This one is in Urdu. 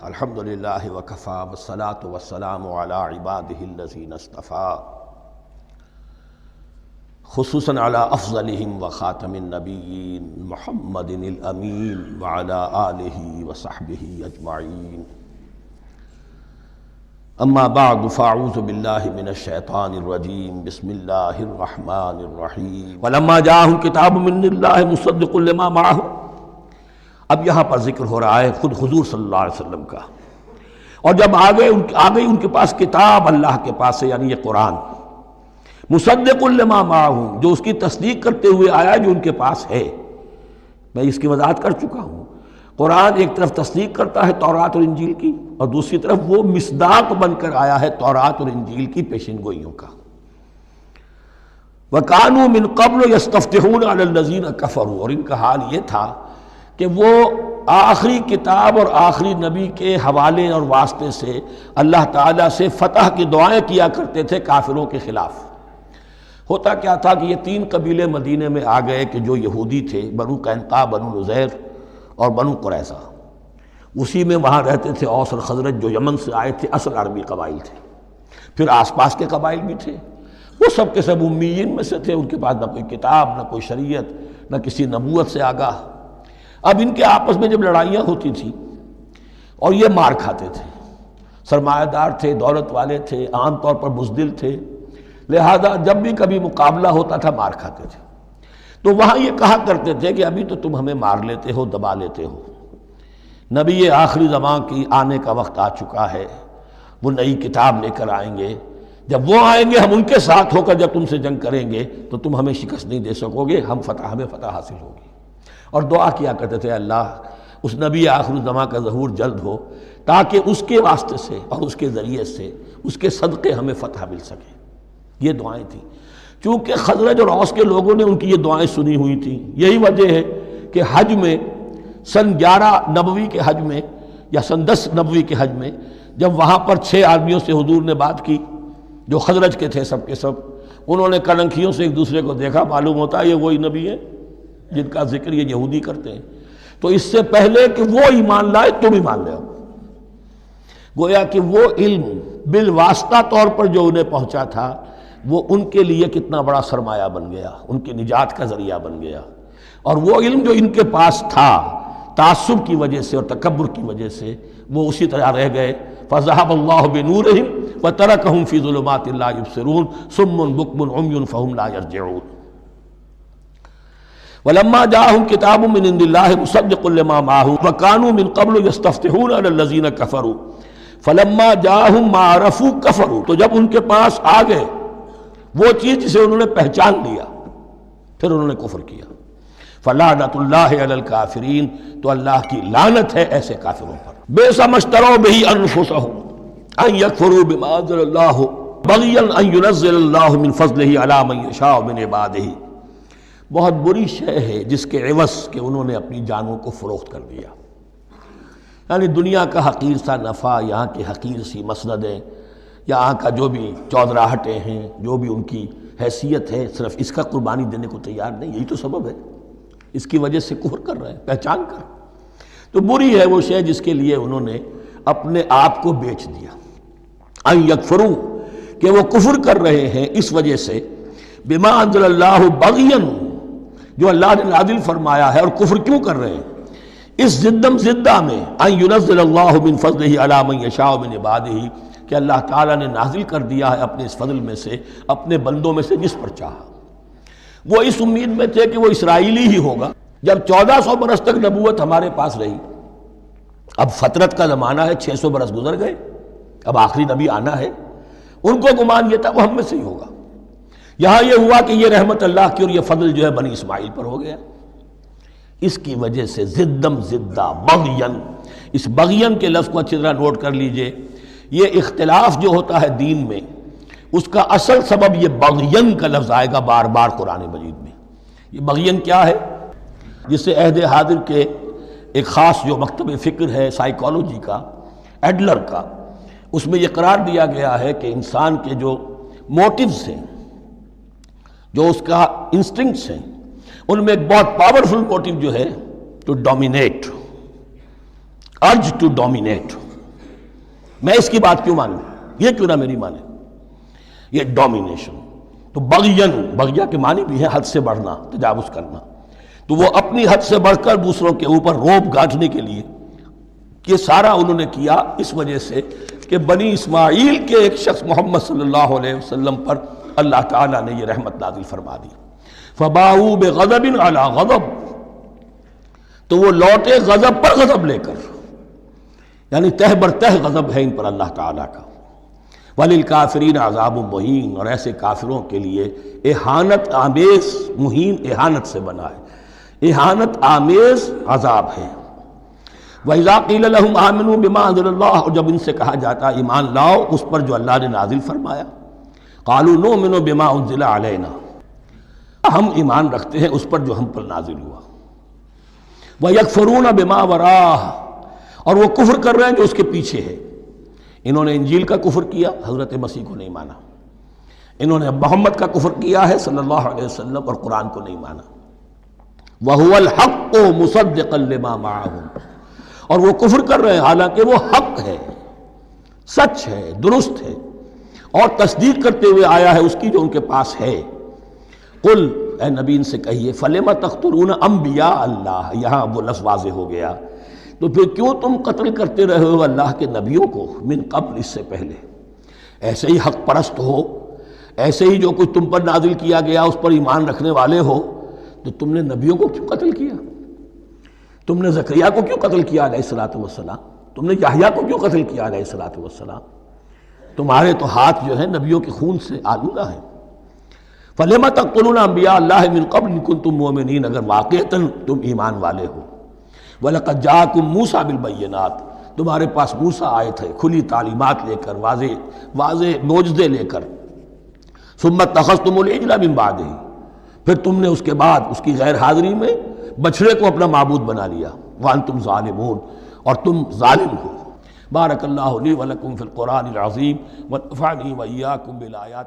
الحمد للہ وکفی والصلاۃ والسلام علی عبادہ الذین اصطفیٰ خصوصاً علی افضلہم وخاتم النبیین محمد الامین وعلی آلہ وصحبہ اجمعین اما بعد فاعوذ باللہ من الشیطان الرجیم بسم اللہ الرحمن الرحیم ولما جاءہم کتاب من اللہ مصدق لما معہم۔ اب یہاں پر ذکر ہو رہا ہے خود حضور صلی اللہ علیہ وسلم کا، اور جب آ گئی ان کے پاس کتاب اللہ کے پاس سے، یعنی یہ قرآن مصدق لما معہم، جو اس کی تصدیق کرتے ہوئے آیا جو ان کے پاس ہے۔ میں اس کی وضاحت کر چکا ہوں، قرآن ایک طرف تصدیق کرتا ہے تورات اور انجیل کی، اور دوسری طرف وہ مصداق بن کر آیا ہے تورات اور انجیل کی پیشن گوئیوں کا۔ وَكَانُوا مِن قَبْلُ يَسْتَفْتِحُونَ عَلَى الَّذِينَ كَفَرُوا، اور ان کا حال یہ تھا کہ وہ آخری کتاب اور آخری نبی کے حوالے اور واسطے سے اللہ تعالیٰ سے فتح کی دعائیں کیا کرتے تھے کافروں کے خلاف۔ ہوتا کیا تھا کہ یہ تین قبیلے مدینے میں آ گئے کہ جو یہودی تھے، بنو قینقاع، بنو نذیر اور بنو قریظہ۔ اسی میں وہاں رہتے تھے اوس اور خزرج جو یمن سے آئے تھے، اصل عربی قبائل تھے۔ پھر آس پاس کے قبائل بھی تھے، وہ سب کے سب امیین میں سے تھے، ان کے پاس نہ کوئی کتاب، نہ کوئی شریعت، نہ کسی نبوت سے آگاہ۔ اب ان کے آپس میں جب لڑائیاں ہوتی تھیں اور یہ مار کھاتے تھے، سرمایہ دار تھے، دولت والے تھے، عام طور پر بزدل تھے، لہذا جب بھی کبھی مقابلہ ہوتا تھا مار کھاتے تھے۔ تو وہاں یہ کہا کرتے تھے کہ ابھی تو تم ہمیں مار لیتے ہو، دبا لیتے ہو، نبی آخری زمان کی آنے کا وقت آ چکا ہے، وہ نئی کتاب لے کر آئیں گے، جب وہ آئیں گے ہم ان کے ساتھ ہو کر جب تم سے جنگ کریں گے تو تم ہمیں شکست نہیں دے سکو گے، ہمیں فتح حاصل ہوگی۔ اور دعا کیا کرتے تھے اللہ اس نبی آخر الزمان کا ظہور جلد ہو تاکہ اس کے واسطے سے اور اس کے ذریعے سے اس کے صدقے ہمیں فتح مل سکے۔ یہ دعائیں تھیں، چونکہ خزرج اور اوس کے لوگوں نے ان کی یہ دعائیں سنی ہوئی تھیں۔ یہی وجہ ہے کہ حج میں سن 11 نبوی کے حج میں یا سن 10 نبوی کے حج میں جب وہاں پر 6 آدمیوں سے حضور نے بات کی جو خزرج کے تھے، سب کے سب انہوں نے کلنکھیوں سے ایک دوسرے کو دیکھا، معلوم ہوتا ہے یہ وہی نبی ہے جن کا ذکر یہ یہودی کرتے ہیں۔ تو اس سے پہلے کہ وہ ایمان لائے تم ایمان لے آؤ، گویا کہ وہ علم بالواسطہ طور پر جو انہیں پہنچا تھا وہ ان کے لیے کتنا بڑا سرمایہ بن گیا، ان کی نجات کا ذریعہ بن گیا۔ اور وہ علم جو ان کے پاس تھا تعصب کی وجہ سے اور تکبر کی وجہ سے وہ اسی طرح رہ گئے۔ فَذَهَبَ اللَّهُ بِنُورِهِمْ وَتَرَكَهُمْ فِي ظُلُمَاتٍ لَا يُبْصِرُونَ صُمٌّ بُكْمٌ عُمْيٌ فَهُمْ لَا يَرْجِعُونَ۔ وَلَمَّا جَاءَهُمْ كِتَابٌ مِّنْ عِندِ اللَّهِ مُصَدِّقٌ لِّمَا مَعَهُمْ وَكَانُوا مِن قَبْلُ يَسْتَفْتِحُونَ عَلَى الَّذِينَ كَفَرُوا فَلَمَّا جَاءَهُم مَّا عَرَفُوا كَفَرُوا، تو جب ان کے پاس آ گئے وہ چیز جسے انہوں نے پہچان لیا پھر انہوں نے کفر کیا۔ فَلَعْنَةُ اللَّهِ عَلَى الْكَافِرِينَ، تو اللہ کی لعنت ہے ایسے کافروں پر۔ بِئْسَ مَا اشْتَرَوْا بِهِ أَنفُسَهُمْ أَن يَكْفُرُوا بِمَا أَنزَلَ اللَّهُ بَغْيًا أَن يُنَزِّلَ اللَّهُ مِن فَضْلِهِ عَلَى مَن يَشَاءُ مِنْ عِبَادِهِ۔ بہت بری شے ہے جس کے عوض کہ انہوں نے اپنی جانوں کو فروخت کر دیا، یعنی دنیا کا حقیر سا نفع، یہاں کی حقیر سی مسندیں، یہاں کا جو بھی چودراہٹیں ہیں، جو بھی ان کی حیثیت ہے، صرف اس کا قربانی دینے کو تیار نہیں۔ یہی تو سبب ہے، اس کی وجہ سے کفر کر رہے ہیں پہچان کر۔ تو بری ہے وہ شے جس کے لیے انہوں نے اپنے آپ کو بیچ دیا۔ ان یکفروا، کہ وہ کفر کر رہے ہیں اس وجہ سے، بما انزل اللہ بغیًا، جو اللہ نے نازل فرمایا ہے، اور کفر کیوں کر رہے ہیں اس زدہ میں، ان ينزل اللہ من فضلہ علی من یشاء من عبادہ، کہ اللہ تعالیٰ نے نازل کر دیا ہے اپنے اس فضل میں سے اپنے بندوں میں سے جس پر چاہا۔ وہ اس امید میں تھے کہ وہ اسرائیلی ہی ہوگا۔ جب 1400 برس تک نبوت ہمارے پاس رہی، اب فترت کا زمانہ ہے، 600 برس گزر گئے، اب آخری نبی آنا ہے، ان کو گمان یہ تھا وہ ہم میں سے ہی ہوگا۔ یہاں یہ ہوا کہ یہ رحمت اللہ کی اور یہ فضل جو ہے بنی اسماعیل پر ہو گیا۔ اس کی وجہ سے زدہ بغین، اس بغین کے لفظ کو اچھی طرح نوٹ کر لیجئے۔ یہ اختلاف جو ہوتا ہے دین میں، اس کا اصل سبب یہ بغین کا لفظ آئے گا بار بار قرآن مجید میں۔ یہ بغین کیا ہے؟ جس سے عہد حاضر کے ایک خاص جو مکتب فکر ہے سائیکالوجی کا، ایڈلر کا، اس میں یہ قرار دیا گیا ہے کہ انسان کے جو موٹیوز ہیں، جو اس کا انسٹنکٹس ہیں، ان میں ایک بہت پاورفل موٹیو جو ہے to dominate, urge to dominate, میں اس کی بات کیوں مانوں، یہ کیوں نہ میری مانے؟ یہ ڈومینیشن. تو بغین، بغیہ کے معنی بھی ہے حد سے بڑھنا، تجاوز کرنا. تو وہ اپنی حد سے بڑھ کر دوسروں کے اوپر روب گانٹھنے کے لیے یہ سارا انہوں نے کیا، اس وجہ سے کہ بنی اسماعیل کے ایک شخص محمد صلی اللہ علیہ وسلم پر اللہ تعالیٰ نے یہ رحمت نازل فرما دی. فباؤوا بغضب علی غضب، تو وہ لوٹے غضب پر غضب لے کر، یعنی تہ بر تہ غضب ہے ان پر اللہ تعالیٰ کا. وَلِلْكَافِرِينَ عَذَابٌ مُّهِينٌ، اور ایسے کافروں کے لیے اہانت آمیز، مہین اہانت سے بنا ہے، اہانت آمیز عذاب ہے. وَإِذَا قِيلَ لَهُمْ آمِنُوا بِمَا أَنزَلَ اللَّهُ، اور جب ان سے کہا جاتا ایمان لاؤ اس پر جو اللہ نے نازل فرمایا، قَالُوا نُؤْمِنُ بِمَا أُنزِلَ عَلَيْنَا، ہم ایمان رکھتے ہیں اس پر جو ہم پر نازل ہوا. وَيَكْفُرُونَ بِمَا وَرَاءَهُ، اور وہ کفر کر رہے ہیں جو اس کے پیچھے ہے. انہوں نے انجیل کا کفر کیا، حضرت مسیح کو نہیں مانا. انہوں نے محمد کا کفر کیا ہے صلی اللہ علیہ وسلم، اور قرآن کو نہیں مانا. وَهُوَ الْحَقُّ مُصَدِّقًا لِمَا مَعَهُمْ، اور وہ کفر کر رہے ہیں حالانکہ وہ حق ہے، سچ ہے، درست ہے، اور تصدیق کرتے ہوئے آیا ہے اس کی جو ان کے پاس ہے. قل، اے نبی ان سے کہیے، فَلِمَ تَقْتُلُونَ أَنبِيَاءَ اللَّهِ، یہاں وہ لفظ واضح ہو گیا، تو پھر کیوں تم قتل کرتے رہے ہو اللہ کے نبیوں کو، من قبل، اس سے پہلے. ایسے ہی حق پرست ہو، ایسے ہی جو کچھ تم پر نازل کیا گیا اس پر ایمان رکھنے والے ہو، تو تم نے نبیوں کو کیوں قتل کیا؟ تم نے زکریا کو کیوں قتل کیا علیہ الصلوۃ والسلام؟ تم نے یحییٰ کو کیوں قتل کیا علیہ الصلوۃ والسلام؟ تمہارے تو ہاتھ جو ہے نبیوں کے خون سے آلودہ ہیں. فَلِمَ تَقْتُلُونَ أَنبِيَاءَ اللَّهِ مِن قَبْلِ إِن كُنتُم مُّؤْمِنِينَ، اگر واقعتاً تم ایمان والے ہو. وَلَقَدْ جَاءَكُم مُوسَىٰ بِالْبَيِّنَاتِ، تمہارے پاس موسیٰ آئے تھے کھلی تعلیمات لے کر، واضح معجزے لے کر. ثُمَّ اتَّخَذْتُمُ الْعِجْلَ مِن بَعْدِهِ، پھر تم نے اس کے بعد اس کی غیر حاضری میں بچھڑے کو اپنا معبود بنا لیا. وَأَنْتُمْ ظَالِمُونَ، اور تم ظالم ہو. بارک اللہ لی ولکم فی القرآن العظیم ونفعنی وإیاکم بالآیات.